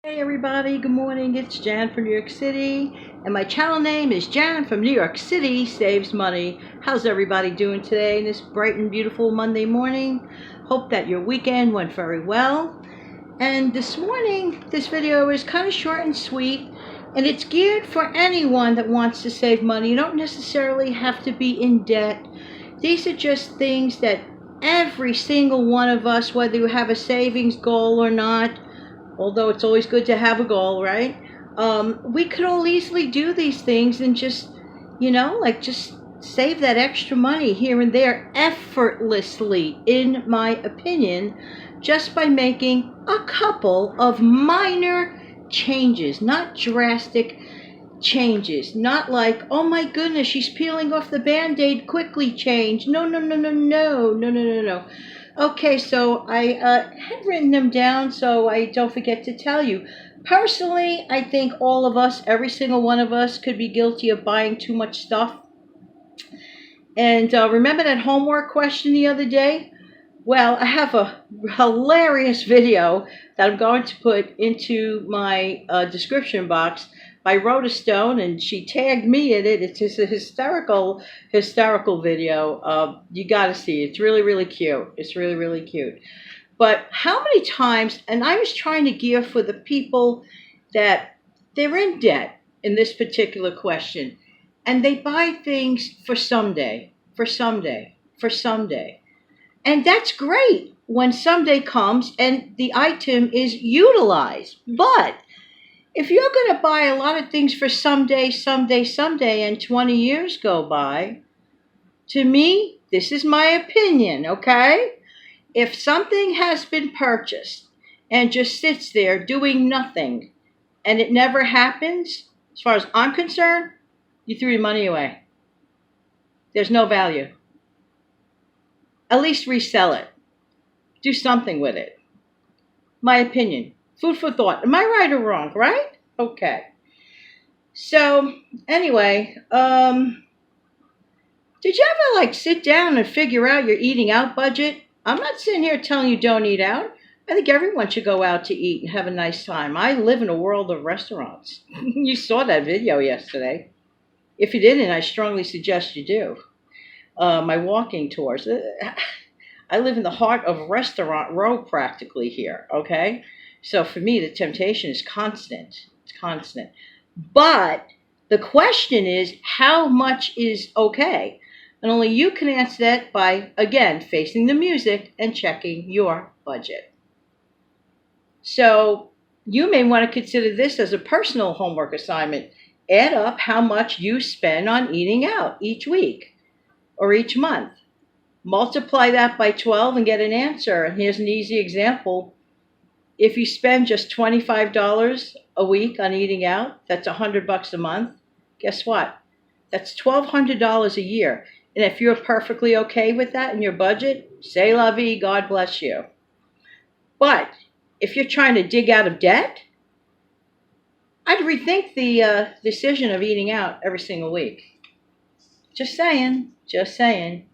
Hey everybody, good morning. It's Jan from New York City, and my channel name is Jan from New York City Saves Money. How's everybody doing today, this bright and beautiful Monday morning? Hope that your weekend went very well. And this morning, this video is kind of short and sweet, and it's geared for anyone that wants to save money. You don't necessarily have to be in debt. These are just things that every single one of us, whether you have a savings goal or not, although it's always good to have a goal, right? We could all easily do these things and just, just save that extra money here and there effortlessly, in my opinion, just by making a couple of minor changes, not drastic changes. Not like, oh my goodness, she's peeling off the Band-Aid, quickly change. No, no, no, no, no, no, no, no, no. Okay, so I had written them down so I don't forget to tell you. Personally, I think all of us, every single one of us, could be guilty of buying too much stuff. And remember that homework question the other day? Well, I have a hilarious video that I'm going to put into my description box by Rhoda Stone, and she tagged me in it. It's just a hysterical video. You got to see it. It's really, really cute. It's really, really cute. But how many times, and I was trying to gear for the people that they're in debt in this particular question, and they buy things for someday, for someday, for someday. And that's great when someday comes and the item is utilized. But if you're going to buy a lot of things for someday, and 20 years go by, to me, this is my opinion, okay? If something has been purchased and just sits there doing nothing and it never happens, as far as I'm concerned, you threw your money away. There's no value. At least resell it. Do something with it. My opinion. Food for thought. Am I right or wrong, right? Okay. So, anyway, did you ever sit down and figure out your eating out budget? I'm not sitting here telling you don't eat out. I think everyone should go out to eat and have a nice time. I live in a world of restaurants. You saw that video yesterday. If you didn't, I strongly suggest you do. My walking tours. I live in the heart of Restaurant Row practically here, okay? So for me, the temptation is constant. It's constant. But the question is, how much is okay? And only you can answer that by, again, facing the music and checking your budget. So you may want to consider this as a personal homework assignment. Add up how much you spend on eating out each week or each month. Multiply that by 12 and get an answer. And here's an easy example. If you spend just $25 a week on eating out, that's $100 a month. Guess what? That's $1,200 a year. And if you're perfectly okay with that in your budget, c'est la vie, God bless you. But if you're trying to dig out of debt, I'd rethink the decision of eating out every single week. Just saying, just saying.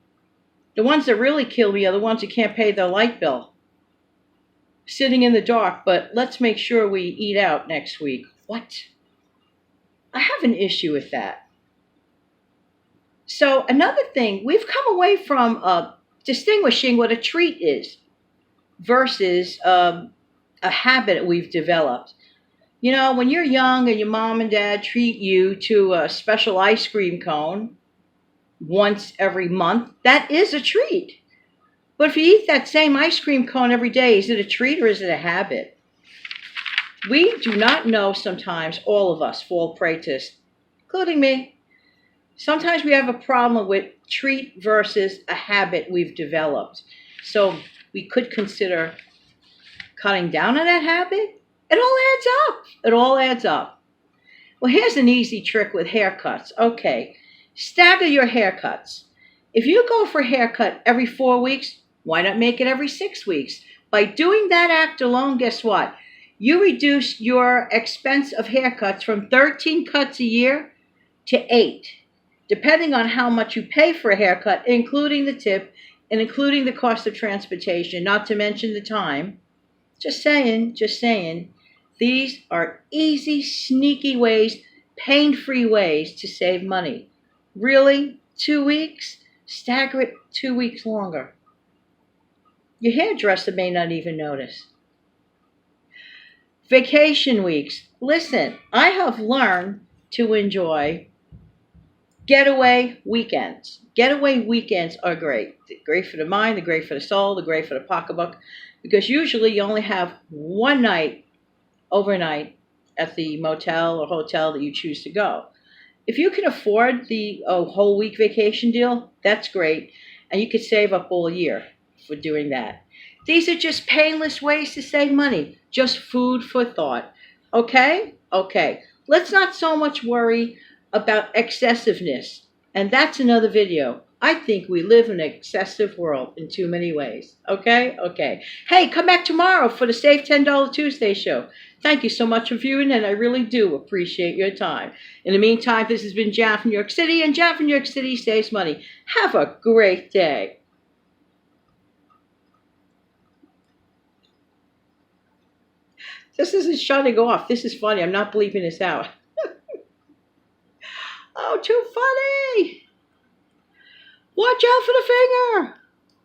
The ones that really kill me are the ones who can't pay their light bill. Sitting in the dark, but let's make sure we eat out next week. What? I have an issue with that. So another thing, we've come away from distinguishing what a treat is versus a habit we've developed. You know, when you're young and your mom and dad treat you to a special ice cream cone once every month, that is a treat. But if you eat that same ice cream cone every day, is it a treat or is it a habit? We do not know sometimes. All of us fall prey to this, including me. Sometimes we have a problem with treat versus a habit we've developed. So we could consider cutting down on that habit. It all adds up. It all adds up. Well, here's an easy trick with haircuts. Okay. Stagger your haircuts. If you go for a haircut every 4 weeks, why not make it every 6 weeks? By doing that act alone, guess what? You reduce your expense of haircuts from 13 cuts a year to 8, depending on how much you pay for a haircut, including the tip and including the cost of transportation, not to mention the time. Just saying, just saying. These are easy, sneaky ways, pain-free ways to save money. Really? 2 weeks? Stagger it 2 weeks longer. Your hairdresser may not even notice. Vacation weeks. Listen, I have learned to enjoy getaway weekends. Getaway weekends are great. They're great for the mind, they're great for the soul, they're great for the pocketbook, because usually you only have one night overnight at the motel or hotel that you choose to go. If you can afford the whole week vacation deal, that's great, and you could save up all year for doing that. These are just painless ways to save money, just food for thought. Okay? Okay. Let's not so much worry about excessiveness. And that's another video. I think we live in an excessive world in too many ways. Okay? Okay. Hey, come back tomorrow for the Save $10 Tuesday show. Thank you so much for viewing, and I really do appreciate your time. In the meantime, this has been Jan from New York City, and Jan from New York City saves money. Have a great day. This isn't shutting off. This is funny. I'm not bleeping this out. Oh, too funny. Watch out for the finger.